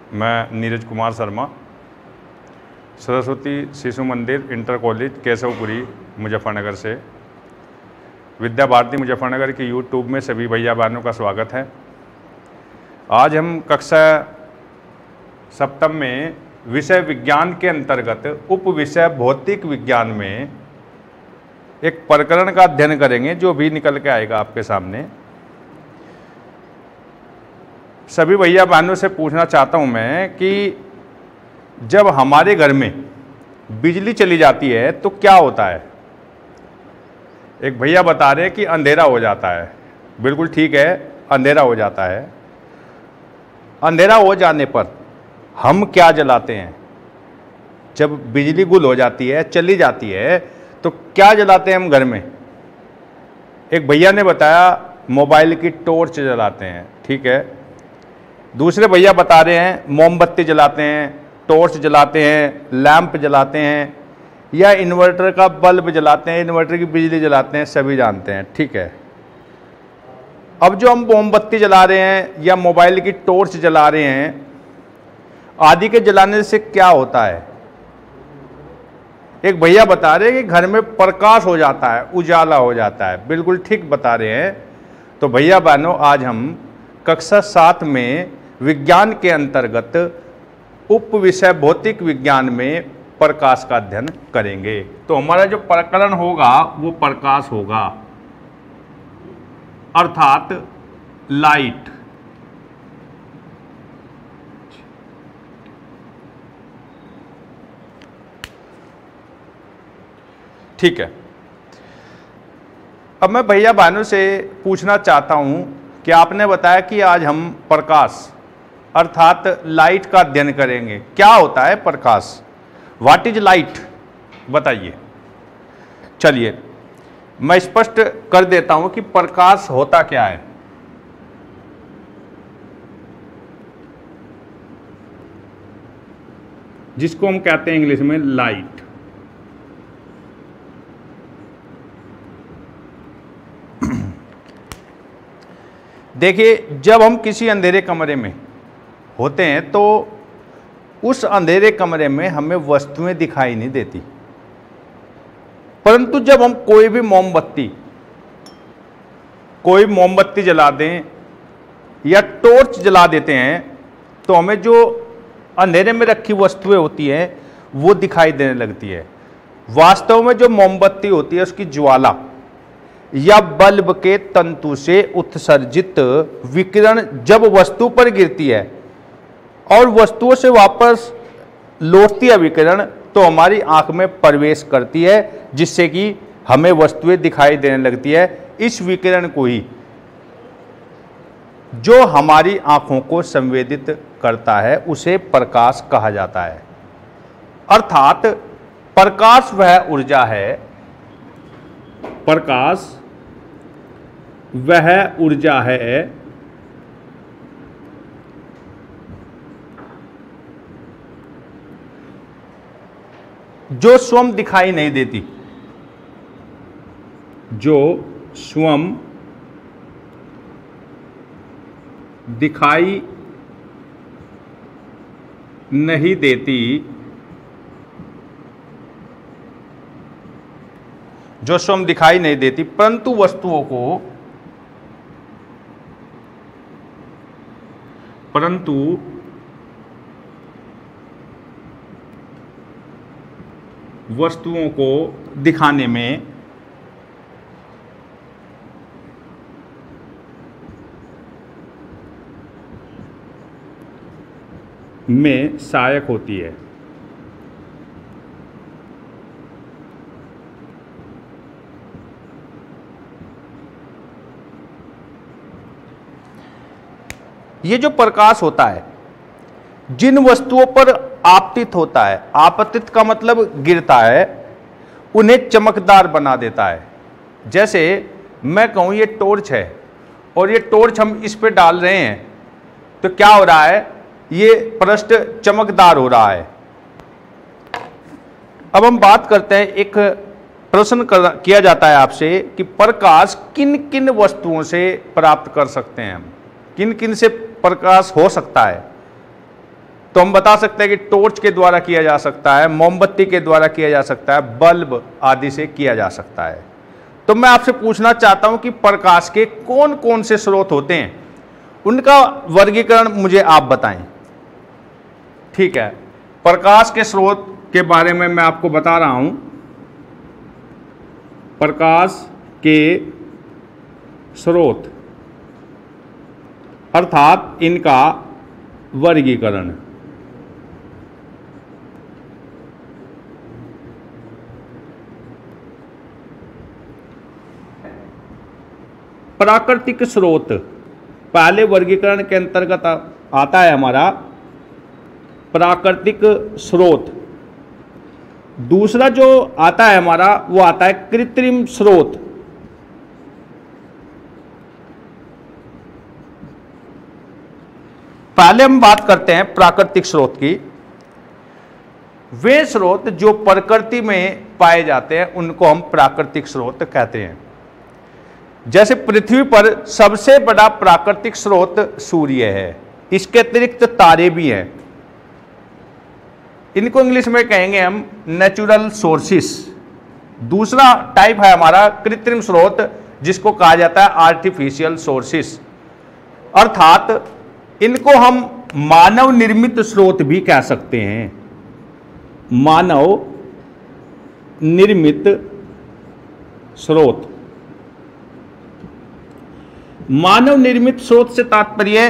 मैं नीरज कुमार शर्मा, सरस्वती शिशु मंदिर inter college Keshav Puri Muzaffarnagar से, विद्या भारती मुजफ्फरनगर की यूट्यूब में सभी भैया बहनों का स्वागत है। आज हम कक्षा सप्तम में विषय विज्ञान के अंतर्गत उप विषय भौतिक विज्ञान में एक प्रकरण का अध्ययन करेंगे जो भी निकल के आएगा आपके सामने। सभी भैया बहनों से पूछना चाहता हूं मैं कि जब हमारे घर में बिजली चली जाती है तो क्या होता है। एक भैया बता रहे हैं कि अंधेरा हो जाता है। बिल्कुल ठीक है, अंधेरा हो जाता है। अंधेरा हो जाने पर हम क्या जलाते हैं? जब बिजली गुल हो जाती है, चली जाती है, तो क्या जलाते हैं हम घर में? एक भैया ने बताया मोबाइल की टॉर्च जलाते हैं। ठीक है। दूसरे भैया बता रहे हैं मोमबत्ती जलाते हैं, टॉर्च जलाते हैं, लैंप जलाते हैं या इन्वर्टर का बल्ब जलाते हैं, इन्वर्टर की बिजली जलाते हैं। सभी जानते हैं। ठीक है। अब जो हम मोमबत्ती जला रहे हैं या मोबाइल की टॉर्च जला रहे हैं, आदि के जलाने से क्या होता है? एक भैया बता रहे हैं कि घर में प्रकाश हो जाता है, उजाला हो जाता है। बिल्कुल ठीक बता रहे हैं। तो भैया बहनों, आज हम कक्षा 7 में विज्ञान के अंतर्गत उप विषय भौतिक विज्ञान में प्रकाश का अध्ययन करेंगे। तो हमारा जो प्रकरण होगा वो प्रकाश होगा, अर्थात लाइट। ठीक है। अब मैं भैया बहनों से पूछना चाहता हूं कि आपने बताया कि आज हम प्रकाश अर्थात लाइट का अध्ययन करेंगे। क्या होता है प्रकाश? What is light? बताइए। चलिए मैं स्पष्ट कर देता हूं कि प्रकाश होता क्या है। जिसको हम कहते हैं इंग्लिश में लाइट। देखिए, जब हम किसी अंधेरे कमरे में होते हैं तो उस अंधेरे कमरे में हमें वस्तुएं दिखाई नहीं देती, परंतु जब हम कोई मोमबत्ती जला दें या टॉर्च जला देते हैं तो हमें जो अंधेरे में रखी वस्तुएं होती हैं वो दिखाई देने लगती है। वास्तव में जो मोमबत्ती होती है उसकी ज्वाला या बल्ब के तंतु से उत्सर्जित विकिरण जब वस्तु पर गिरती है और वस्तुओं से वापस लौटती है विकिरण, तो हमारी आंख में प्रवेश करती है, जिससे कि हमें वस्तुएं दिखाई देने लगती है। इस विकिरण को ही जो हमारी आंखों को संवेदित करता है उसे प्रकाश कहा जाता है। अर्थात प्रकाश वह ऊर्जा है, प्रकाश वह ऊर्जा है जो स्वयं दिखाई नहीं देती, जो स्वयं दिखाई नहीं देती, जो स्वयं दिखाई नहीं देती परंतु वस्तुओं को दिखाने में सहायक होती है। ये जो प्रकाश होता है जिन वस्तुओं पर आपतित होता है, आपतित का मतलब गिरता है, उन्हें चमकदार बना देता है। जैसे मैं कहूं ये टॉर्च है और ये टॉर्च हम इस पे डाल रहे हैं तो क्या हो रहा है? ये पृष्ठ चमकदार हो रहा है। अब हम बात करते हैं, एक प्रश्न किया जाता है आपसे कि प्रकाश किन किन वस्तुओं से प्राप्त कर सकते हैं हम, किन किन से प्रकाश हो सकता है। तो हम बता सकते हैं कि टॉर्च के द्वारा किया जा सकता है, मोमबत्ती के द्वारा किया जा सकता है, बल्ब आदि से किया जा सकता है। तो मैं आपसे पूछना चाहता हूं कि प्रकाश के कौन कौन से स्रोत होते हैं, उनका वर्गीकरण मुझे आप बताएं। ठीक है, प्रकाश के स्रोत के बारे में मैं आपको बता रहा हूं। प्रकाश के स्रोत अर्थात इनका वर्गीकरण। प्राकृतिक स्रोत पहले वर्गीकरण के अंतर्गत आता है हमारा प्राकृतिक स्रोत। दूसरा जो आता है हमारा वो आता है कृत्रिम स्रोत। पहले हम बात करते हैं प्राकृतिक स्रोत की। वे स्रोत जो प्रकृति में पाए जाते हैं उनको हम प्राकृतिक स्रोत कहते हैं। जैसे पृथ्वी पर सबसे बड़ा प्राकृतिक स्रोत सूर्य है, इसके अतिरिक्त तारे भी हैं, इनको इंग्लिश में कहेंगे हम नेचुरल सोर्सेस। दूसरा टाइप है हमारा कृत्रिम स्रोत, जिसको कहा जाता है आर्टिफिशियल सोर्सेस, अर्थात इनको हम मानव निर्मित स्रोत भी कह सकते हैं। मानव निर्मित स्रोत। मानव निर्मित स्रोत से तात्पर्य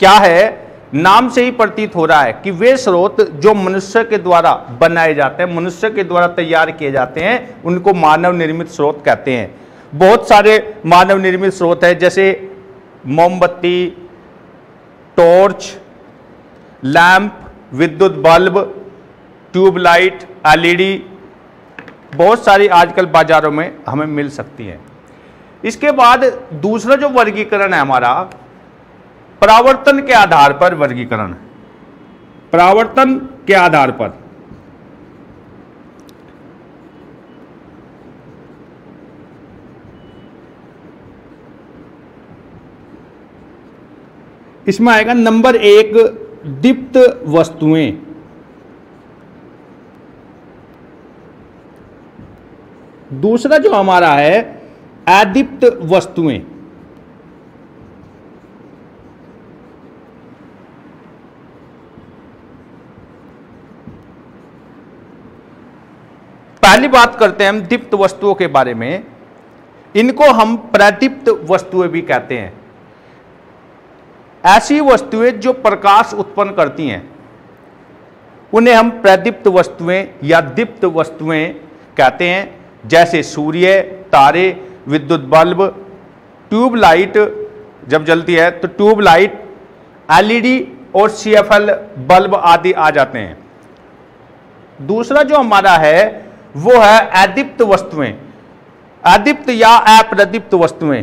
क्या है? नाम से ही प्रतीत हो रहा है कि वे स्रोत जो मनुष्य के द्वारा बनाए जाते हैं, मनुष्य के द्वारा तैयार किए जाते हैं, उनको मानव निर्मित स्रोत कहते हैं। बहुत सारे मानव निर्मित स्रोत है, जैसे मोमबत्ती, टॉर्च, लैंप, विद्युत बल्ब, ट्यूबलाइट, एलईडी, बहुत सारी आजकल बाजारों में हमें मिल सकती हैं। इसके बाद दूसरा जो वर्गीकरण है हमारा, परावर्तन के आधार पर वर्गीकरण। परावर्तन के आधार पर इसमें आएगा नंबर 1 दीप्त वस्तुएं। दूसरा जो हमारा है अदीप्त वस्तुएं। पहली बात करते हैं हम दीप्त वस्तुओं के बारे में। इनको हम प्रदीप्त वस्तुएं भी कहते हैं। ऐसी वस्तुएं जो प्रकाश उत्पन्न करती हैं उन्हें हम प्रदीप्त वस्तुएं या दीप्त वस्तुएं कहते हैं। जैसे सूर्य, तारे, विद्युत बल्ब, ट्यूबलाइट जब जलती है तो ट्यूबलाइट, एलईडी और सीएफएल बल्ब आदि आ जाते हैं। दूसरा जो हमारा है वो है अदीप्त वस्तुएं। अदीप्त या अप्रदीप्त वस्तुएं,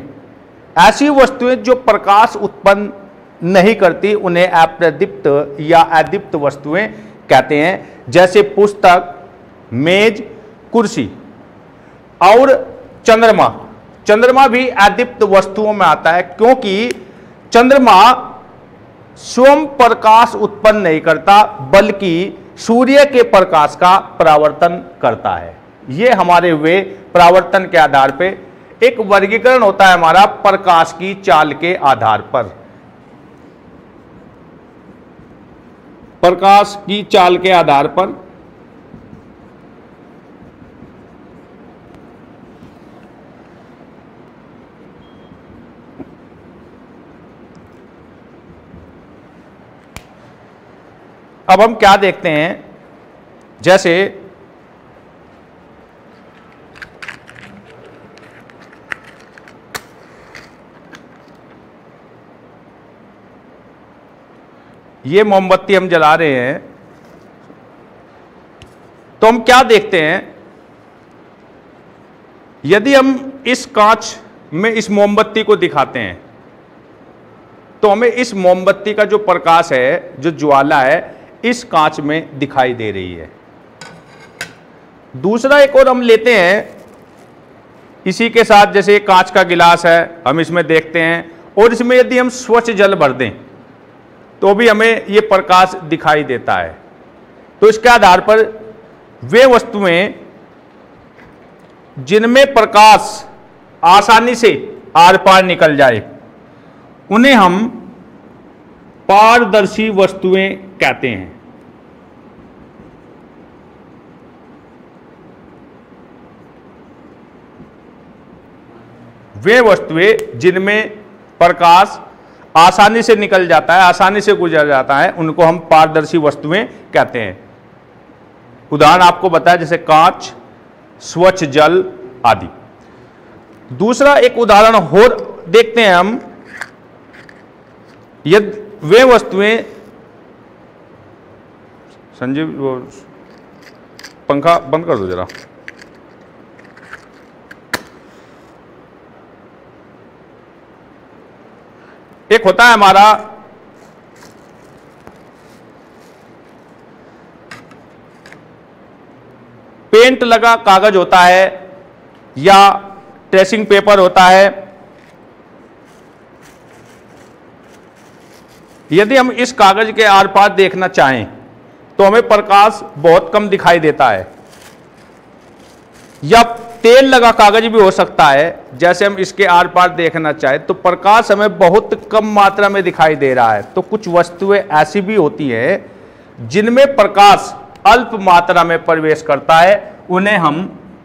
ऐसी वस्तुएं जो प्रकाश उत्पन्न नहीं करती उन्हें अप्रदीप्त या अदीप्त वस्तुएं कहते हैं। जैसे पुस्तक, मेज, कुर्सी और चंद्रमा। चंद्रमा भी अदीप्त वस्तुओं में आता है, क्योंकि चंद्रमा स्वयं प्रकाश उत्पन्न नहीं करता बल्कि सूर्य के प्रकाश का परावर्तन करता है। यह हमारे वे परावर्तन के आधार पे एक वर्गीकरण होता है हमारा प्रकाश की चाल के आधार पर। प्रकाश की चाल के आधार पर अब हम क्या देखते हैं, जैसे ये मोमबत्ती हम जला रहे हैं तो हम क्या देखते हैं, यदि हम इस कांच में इस मोमबत्ती को दिखाते हैं तो हमें इस मोमबत्ती का जो प्रकाश है, जो ज्वाला है, इस कांच में दिखाई दे रही है। दूसरा एक और हम लेते हैं इसी के साथ, जैसे एक कांच का गिलास है, हम इसमें देखते हैं और इसमें यदि हम स्वच्छ जल भर दें तो भी हमें ये प्रकाश दिखाई देता है। तो इसके आधार पर वे वस्तुएं जिनमें प्रकाश आसानी से आर पार निकल जाए उन्हें हम पारदर्शी वस्तुएं कहते हैं। वे वस्तुएं जिनमें प्रकाश आसानी से निकल जाता है, आसानी से गुजर जाता है, उनको हम पारदर्शी वस्तुएं कहते हैं। उदाहरण आपको बताया जैसे कांच, स्वच्छ जल आदि। दूसरा एक उदाहरण और देखते हैं हम, यदि वे वस्तुएं, संजीव वो पंखा बंद कर दो जरा। एक होता है हमारा पेंट लगा कागज होता है या ट्रेसिंग पेपर होता है। यदि हम इस कागज के आर पार देखना चाहें तो हमें प्रकाश बहुत कम दिखाई देता है। या तेल लगा कागज भी हो सकता है, जैसे हम इसके आर पार देखना चाहें तो प्रकाश हमें बहुत कम मात्रा में दिखाई दे रहा है। तो कुछ वस्तुएं ऐसी भी होती है जिनमें प्रकाश अल्प मात्रा में प्रवेश करता है, उन्हें हम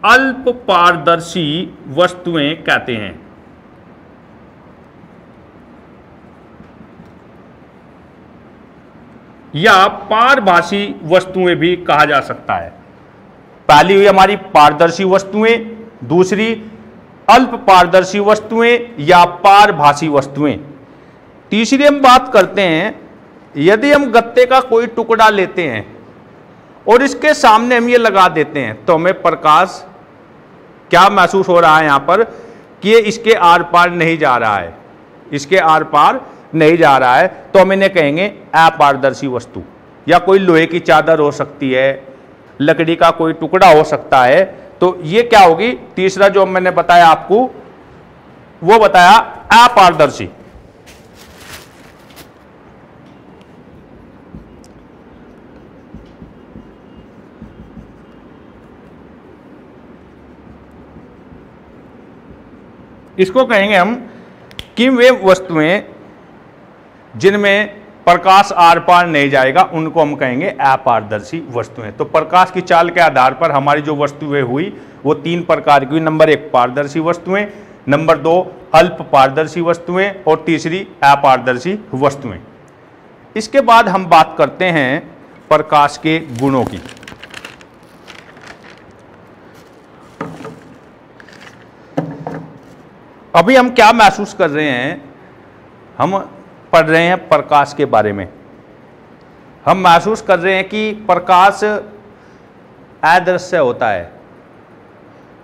अल्प पारदर्शी वस्तुएं कहते हैं। या पारभासी वस्तुएं भी कहा जा सकता है। पहली हुई हमारी पारदर्शी वस्तुएं, दूसरी अल्प पारदर्शी वस्तुएं या पारभासी वस्तुएं। तीसरी हम बात करते हैं, यदि हम गत्ते का कोई टुकड़ा लेते हैं और इसके सामने हम ये लगा देते हैं तो हमें प्रकाश क्या महसूस हो रहा है यहां पर कि ये इसके आर पार नहीं जा रहा है, इसके आर पार नहीं जा रहा है, तो हम इन्हें कहेंगे अपारदर्शी वस्तु। या कोई लोहे की चादर हो सकती है, लकड़ी का कोई टुकड़ा हो सकता है, तो ये क्या होगी, तीसरा जो मैंने बताया आपको वो बताया अपारदर्शी। इसको कहेंगे हम कि वे वस्तुएं जिनमें प्रकाश आर पार नहीं जाएगा उनको हम कहेंगे अपारदर्शी वस्तुएं। तो प्रकाश की चाल के आधार पर हमारी जो वस्तुएं हुई वो तीन प्रकार की हुई। नंबर 1 पारदर्शी वस्तुएं, नंबर 2 अल्प पारदर्शी वस्तुएं और तीसरी अपारदर्शी वस्तुएं। इसके बाद हम बात करते हैं प्रकाश के गुणों की। अभी हम क्या महसूस कर रहे हैं, हम पढ़ रहे हैं प्रकाश के बारे में। हम महसूस कर रहे हैं कि प्रकाश अदृश्य होता है,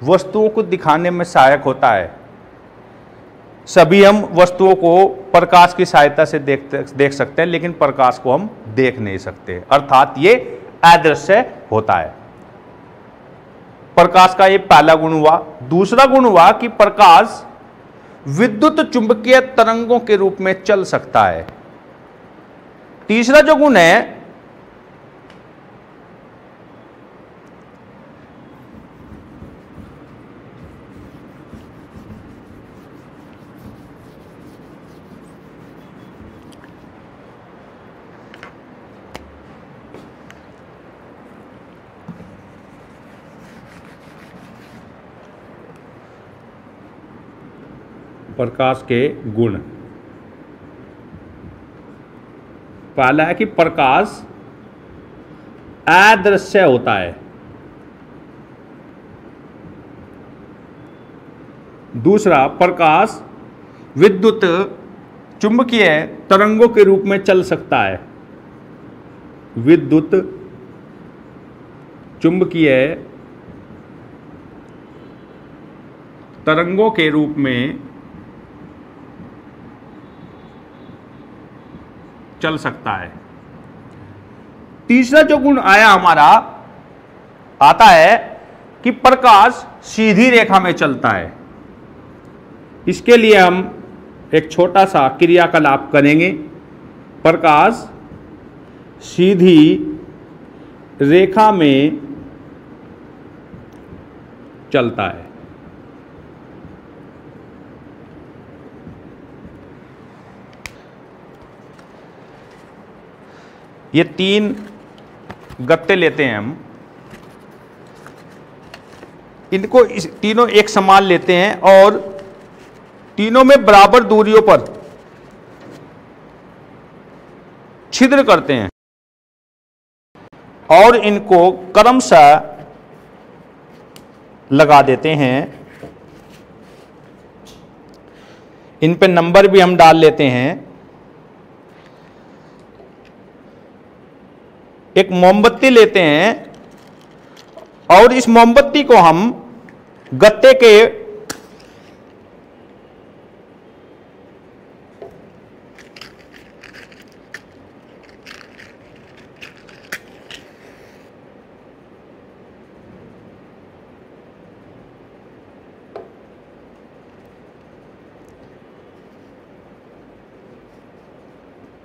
वस्तुओं को दिखाने में सहायक होता है। सभी हम वस्तुओं को प्रकाश की सहायता से देख सकते हैं, लेकिन प्रकाश को हम देख नहीं सकते, अर्थात ये अदृश्य होता है। प्रकाश का ये पहला गुण हुआ। दूसरा गुण हुआ कि प्रकाश विद्युत चुंबकीय तरंगों के रूप में चल सकता है। तीसरा जो गुण है प्रकाश के गुण, पहला है कि प्रकाश अदृश्य होता है। दूसरा, प्रकाश विद्युत चुंबकीय तरंगों के रूप में चल सकता है। विद्युत चुंबकीय तरंगों के रूप में चल सकता है। तीसरा जो गुण आया हमारा आता है कि प्रकाश सीधी रेखा में चलता है। इसके लिए हम एक छोटा सा क्रियाकलाप करेंगे। प्रकाश सीधी रेखा में चलता है। ये 3 गत्ते लेते हैं हम, इनको तीनों एक समान लेते हैं और तीनों में बराबर दूरियों पर छिद्र करते हैं और इनको क्रमशः लगा देते हैं। इन पे नंबर भी हम डाल लेते हैं। एक मोमबत्ती लेते हैं और इस मोमबत्ती को हम गत्ते के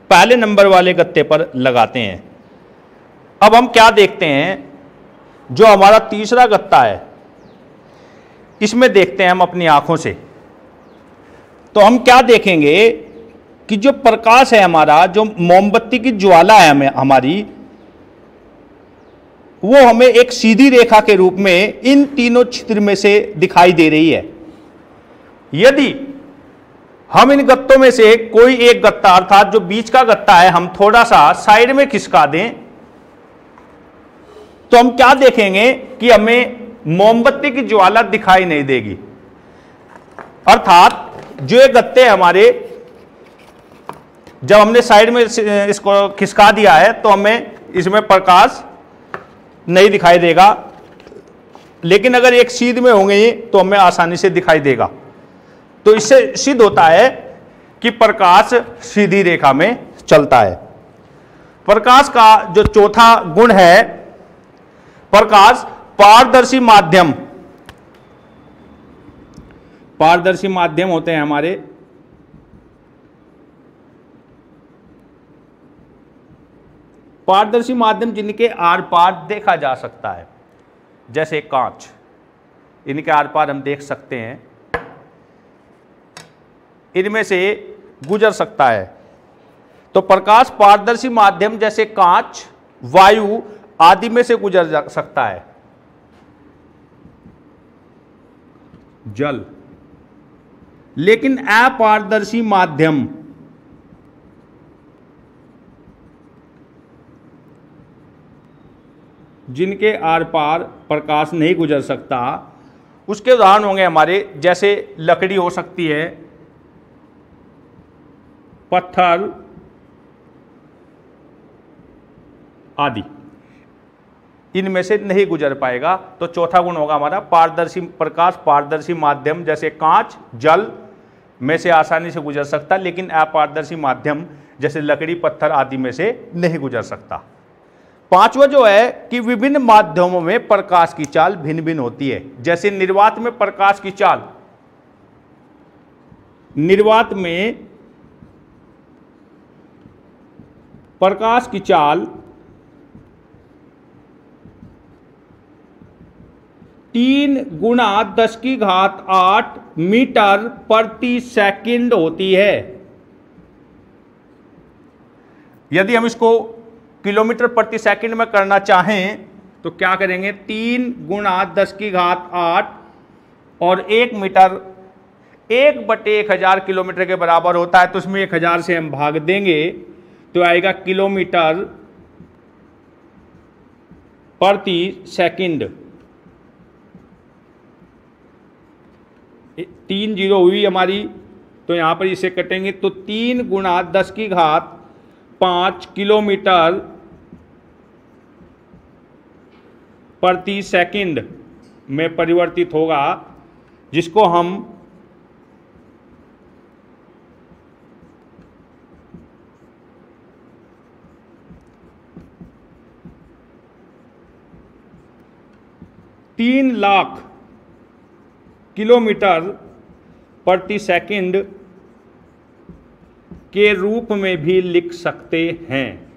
पहले नंबर वाले गत्ते पर लगाते हैं। अब हम क्या देखते हैं, जो हमारा तीसरा गत्ता है इसमें देखते हैं हम अपनी आंखों से। तो हम क्या देखेंगे कि जो प्रकाश है हमारा, जो मोमबत्ती की ज्वाला है हमारी, वो हमें एक सीधी रेखा के रूप में इन तीनों छिद्र में से दिखाई दे रही है। यदि हम इन गत्तों में से कोई एक गत्ता, अर्थात जो बीच का गत्ता है, हम थोड़ा सा साइड में खिसका दें तो हम क्या देखेंगे कि हमें मोमबत्ती की ज्वाला दिखाई नहीं देगी। अर्थात जो ये गत्ते हमारे, जब हमने साइड में इसको खिसका दिया है तो हमें इसमें प्रकाश नहीं दिखाई देगा, लेकिन अगर एक सीध में होंगे तो हमें आसानी से दिखाई देगा। तो इससे सिद्ध होता है कि प्रकाश सीधी रेखा में चलता है। प्रकाश का जो चौथा गुण है, प्रकाश पारदर्शी माध्यम, पारदर्शी माध्यम होते हैं हमारे। पारदर्शी माध्यम जिनके आर पार देखा जा सकता है, जैसे कांच, इनके आर पार हम देख सकते हैं, इनमें से गुजर सकता है। तो प्रकाश पारदर्शी माध्यम जैसे कांच, वायु आदि में से गुजर जा सकता है। जल, लेकिन अपारदर्शी माध्यम जिनके आर पार प्रकाश नहीं गुजर सकता, उसके उदाहरण होंगे हमारे, जैसे लकड़ी हो सकती है, पत्थर आदि, इनमें से नहीं गुजर पाएगा। तो चौथा गुण होगा हमारा पारदर्शी, प्रकाश पारदर्शी माध्यम जैसे कांच, जल में से आसानी से गुजर सकता, लेकिन अपारदर्शी माध्यम जैसे लकड़ी, पत्थर आदि में से नहीं गुजर सकता। पांचवा जो है कि विभिन्न माध्यमों में प्रकाश की चाल भिन्न भिन्न होती है। जैसे निर्वात में प्रकाश की चाल, निर्वात में प्रकाश की चाल 3 × 10⁸ मीटर प्रति सेकंड होती है। यदि हम इसको किलोमीटर प्रति सेकंड में करना चाहें तो क्या करेंगे, 3 × 10⁸ और 1 मीटर 1/1000 किलोमीटर के बराबर होता है। तो उसमें 1000 से हम भाग देंगे तो आएगा किलोमीटर प्रति सेकंड। 3 जीरो हुई हमारी, तो यहां पर इसे कटेंगे तो 3 × 10⁵ किलोमीटर प्रति सेकंड में परिवर्तित होगा, जिसको हम तीन लाख किलोमीटर प्रति सेकंड के रूप में भी लिख सकते हैं।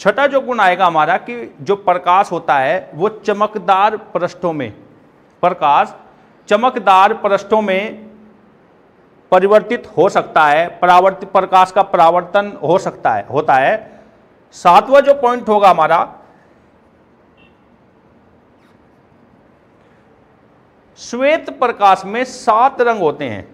छठा जो गुण आएगा हमारा कि जो प्रकाश होता है वो चमकदार पृष्ठों में, प्रकाश चमकदार पृष्ठों में परिवर्तित हो सकता है, प्रकाश का परावर्तन हो सकता है, होता है। सातवां जो पॉइंट होगा हमारा, श्वेत प्रकाश में 7 रंग होते हैं।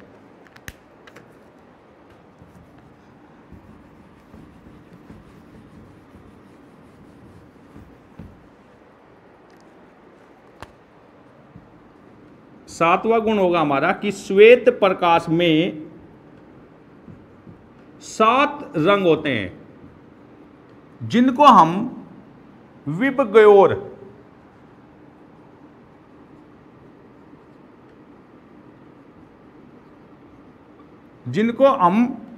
सातवां गुण होगा हमारा कि श्वेत प्रकाश में 7 रंग होते हैं, जिनको हम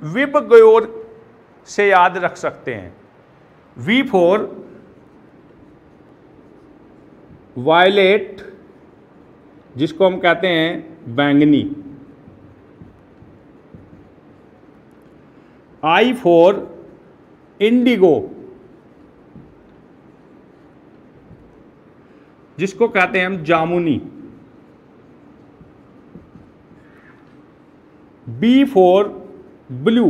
विबग्योर से याद रख सकते हैं। वी फॉर वायलेट, जिसको हम कहते हैं बैंगनी। आई फॉर इंडिगो, जिसको कहते हैं हम जामुनी। बी फॉर ब्लू,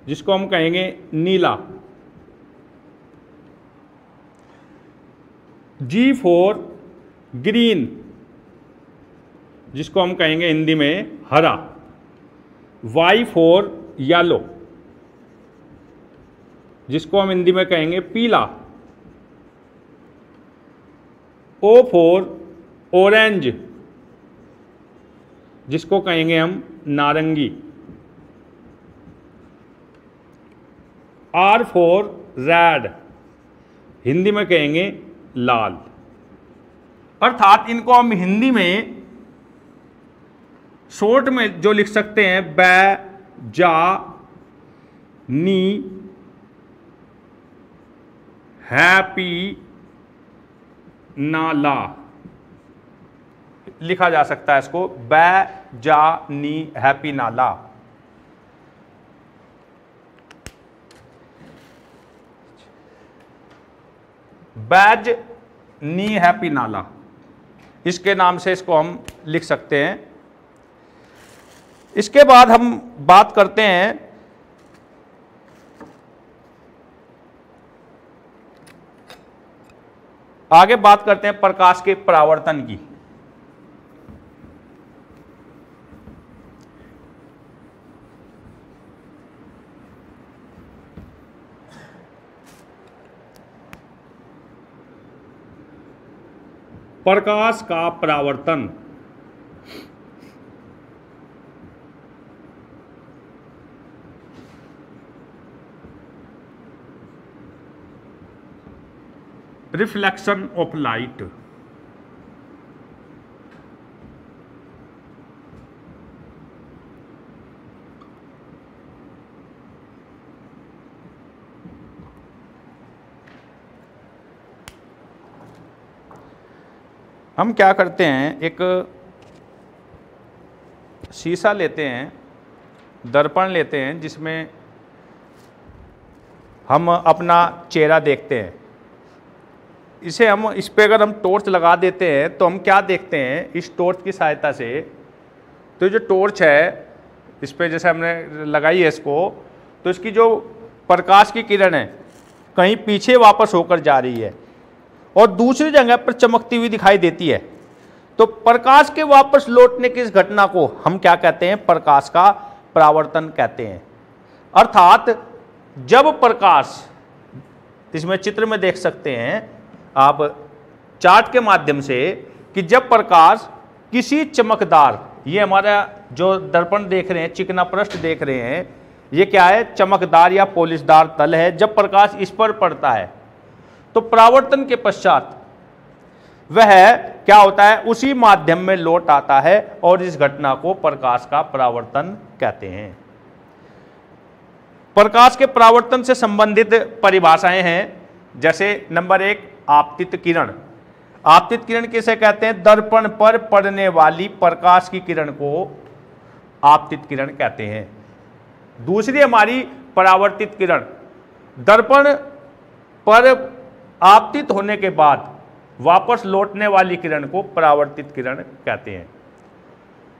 जिसको हम कहेंगे नीला। जी फॉर ग्रीन, जिसको हम कहेंगे हिंदी में हरा। वाई फॉर येलो, जिसको हम हिंदी में कहेंगे पीला। ओ फॉर ऑरेंज, जिसको कहेंगे हम नारंगी। आर फॉर रेड, हिंदी में कहेंगे लाल। अर्थात इनको हम हिंदी में शॉर्ट में जो लिख सकते हैं, बै जा नी हैप्पी नाला, लिखा जा सकता है इसको बै जा नी हैप्पी नाला। बैज नी हैप्पी नाला, इसके नाम से इसको हम लिख सकते हैं। इसके बाद हम बात करते हैं आगे बात करते हैं प्रकाश के परावर्तन की। प्रकाश का परावर्तन रिफ्लेक्शन ऑफ लाइट। हम क्या करते हैं, एक शीशा लेते हैं, दर्पण लेते हैं, जिसमें हम अपना चेहरा देखते हैं। इसे हम इस पे अगर हम टॉर्च लगा देते हैं तो हम क्या देखते हैं, इस टॉर्च की सहायता से। तो जो टॉर्च है इस पे जैसे हमने लगाई है इसको, तो इसकी जो प्रकाश की किरण है कहीं पीछे वापस होकर जा रही है और दूसरी जगह पर चमकती हुई दिखाई देती है। तो प्रकाश के वापस लौटने की इस घटना को हम क्या कहते हैं, प्रकाश का परावर्तन कहते हैं। अर्थात जब प्रकाश, इसमें चित्र में देख सकते हैं आप चार्ट के माध्यम से, कि जब प्रकाश किसी चमकदार, ये हमारा जो दर्पण देख रहे हैं, चिकना पृष्ठ देख रहे हैं, ये क्या है, चमकदार या पॉलिशदार तल है। जब प्रकाश इस पर पड़ता है तो परावर्तन के पश्चात वह क्या होता है, उसी माध्यम में लौट आता है और इस घटना को प्रकाश का परावर्तन कहते हैं। प्रकाश के परावर्तन से संबंधित परिभाषाएं हैं, जैसे नंबर 1 आपतित किरण। आपतित किरण किसे कहते हैं? दर्पण पर पड़ने वाली प्रकाश की किरण को आपतित किरण कहते हैं। दूसरी हमारी परावर्तित किरण, दर्पण पर आपतित होने के बाद वापस लौटने वाली किरण को परावर्तित किरण कहते हैं।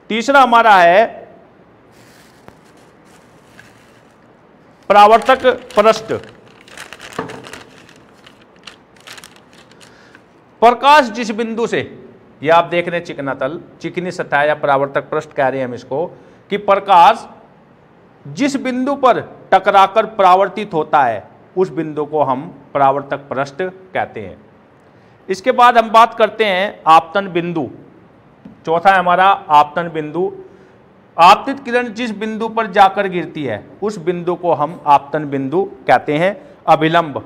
तीसरा हमारा है परावर्तक पृष्ठ। प्रकाश जिस बिंदु से, ये आप देख रहे हैं चिकना तल, चिकनी सतह या परावर्तक पृष्ठ कह रहे हैं हम इसको, कि प्रकाश जिस बिंदु पर टकराकर परावर्तित होता है उस बिंदु को हम परावर्तक पृष्ठ कहते हैं। इसके बाद हम बात करते हैं आपतन बिंदु। चौथा है हमारा आपतन बिंदु। आपतित किरण जिस बिंदु पर जाकर गिरती है उस बिंदु को हम आपतन बिंदु कहते हैं। अभिलंब,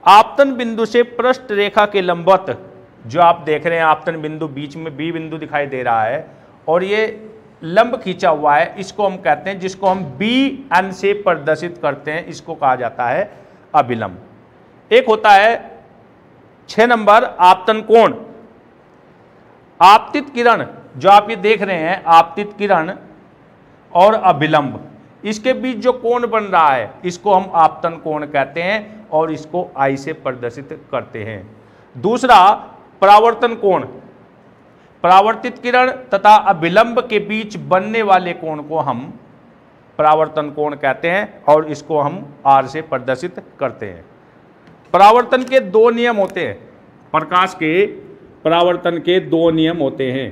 आपतन बिंदु से पृष्ठ रेखा के लंबवत, जो आप देख रहे हैं आपतन बिंदु बीच में बी बिंदु दिखाई दे रहा है और ये लंब खींचा हुआ है, इसको हम कहते हैं, जिसको हम बी एन से प्रदर्शित करते हैं, इसको कहा जाता है अभिलंब। एक होता है 6 नंबर आपतन कोण। आपतित किरण जो आप ये देख रहे हैं, आपतित किरण और अभिलंब, इसके बीच जो कोण बन रहा है इसको हम आपतन कोण कहते हैं और इसको आई से प्रदर्शित करते हैं। दूसरा परावर्तन कोण, परावर्तित किरण तथा अभिलंब के बीच बनने वाले कोण को हम परावर्तन कोण कहते हैं और इसको हम आर से प्रदर्शित करते हैं। परावर्तन के 2 नियम होते हैं, प्रकाश के परावर्तन के 2 नियम होते हैं।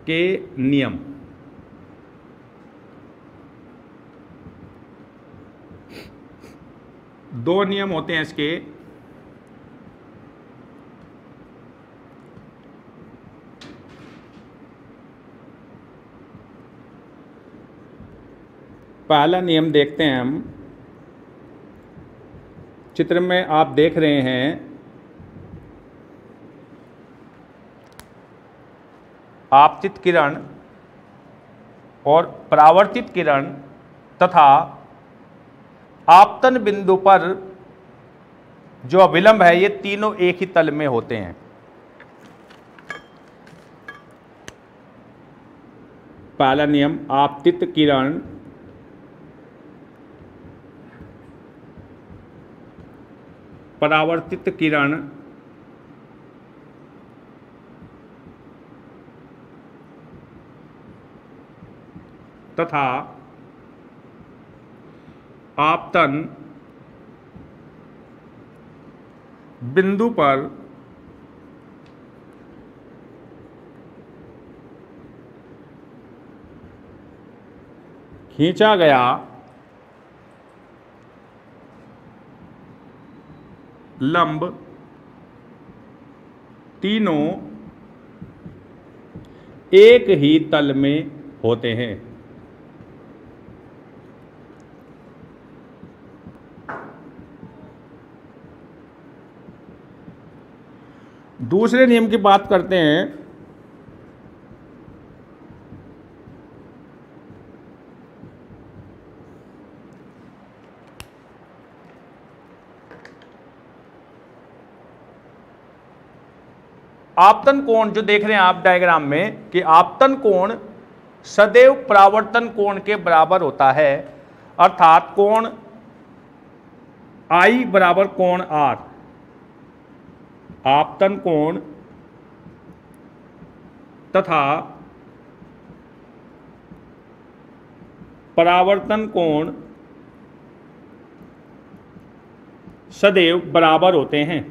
के नियम, दो नियम होते हैं इसके। पहला नियम देखते हैं हम, चित्र में आप देख रहे हैं आपतित किरण और परावर्तित किरण तथा आपतन बिंदु पर जो अभिलंब है, ये तीनों एक ही तल में होते हैं। पहला नियम, आपतित किरण परावर्तित किरण तथा आपतन बिंदु पर खींचा गया लंब तीनों एक ही तल में होते हैं। दूसरे नियम की बात करते हैं। आपतन कोण जो देख रहे हैं आप डायग्राम में, कि आपतन कोण सदैव परावर्तन कोण के बराबर होता है, अर्थात कोण I बराबर कोण R। आपतन कोण तथा परावर्तन कोण सदैव बराबर होते हैं।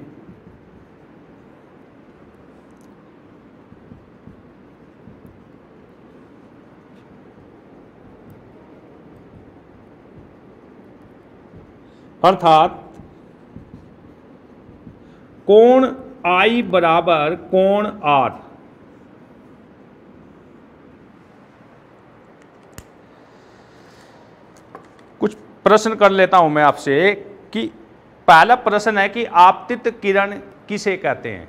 अर्थात कोण I बराबर कोण R। कुछ प्रश्न कर लेता हूं मैं आपसे कि पहला प्रश्न है कि आपतित किरण किसे कहते हैं,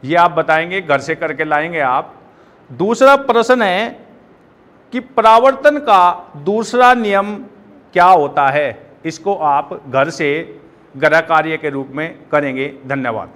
ये आप बताएंगे, घर से करके लाएंगे आप। दूसरा प्रश्न है कि परावर्तन का दूसरा नियम क्या होता है, इसको आप घर से गृह कार्य के रूप में करेंगे। धन्यवाद।